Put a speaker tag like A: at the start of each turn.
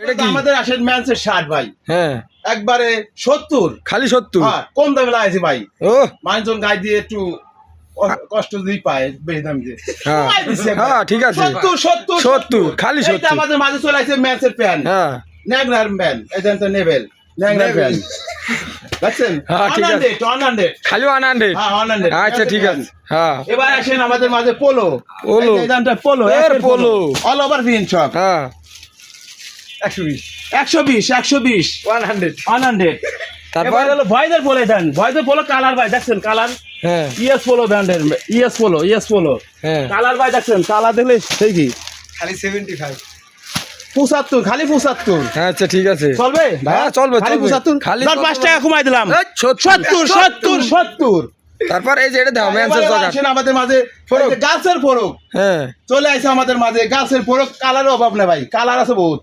A: এটা কি
B: আমাদের আসেন ম্যানসের শার্ট ভাই,
A: হ্যাঁ
B: একবারে 70,
A: খালি 70।
B: হ্যাঁ কম দামে লাগাইছি ভাই।
A: ও
B: মানুষজন গায়ে দিয়ে একটু কষ্ট দিয়ে পায় বেশি দাম দিয়ে।
A: হ্যাঁ
B: কমাই দিছি একবার।
A: হ্যাঁ ঠিক আছে
B: 70
A: খালি
B: এইটা
A: 70।
B: আমাদের মাঝে চলে আসছে ম্যানসের প্যান্ট,
A: হ্যাঁ
B: ন্যাগনার প্যান্ট, এটা তো নেবেল ন্যাগনার প্যান্ট দেখছেন,
A: হ্যাঁ, ঠিক আছে।
B: 100
A: খালি 100।
B: হ্যাঁ 100
A: আচ্ছা ঠিক আছে হ্যাঁ
B: এবার আসেন আমাদের মাঝে পোলো।
A: পোলো।
B: এই দামটা পোলো,
A: এর পোলো।
B: অল ওভার প্রিন্ট সব
A: হ্যাঁ
B: 120 100
A: তারপর
B: এবার হলো ভয়েদের পোলো দেন, ভয়েদের পোলো কালার ভাই দেখছেন, কালার
A: হ্যাঁ
B: ইএস পোলো ব্র্যান্ডের, ইএস পোলো
A: হ্যাঁ
B: কালার ভাই দেখছেন, কালার দেখলে সেই কি
C: খালি 75
B: 75, খালি 75
A: আচ্ছা ঠিক আছে
B: চলবে
A: হ্যাঁ চলবে
B: খালি
A: চলবে
B: 75,
A: খালি
B: ধর 5 টাকা কমাই দিলাম,
A: এই, 70
B: 70
A: তারপর এই যে এটা দাও ম্যানসের
B: এবার
A: জগা
B: আসেন আমাদের মাঝে
A: ফরক।
B: গাছের ফরক
A: হ্যাঁ
B: চলে আসে আমাদের মাঝে, গাছের ফরক কালারের অভাব নেই ভাই, কালার আছে বহুত,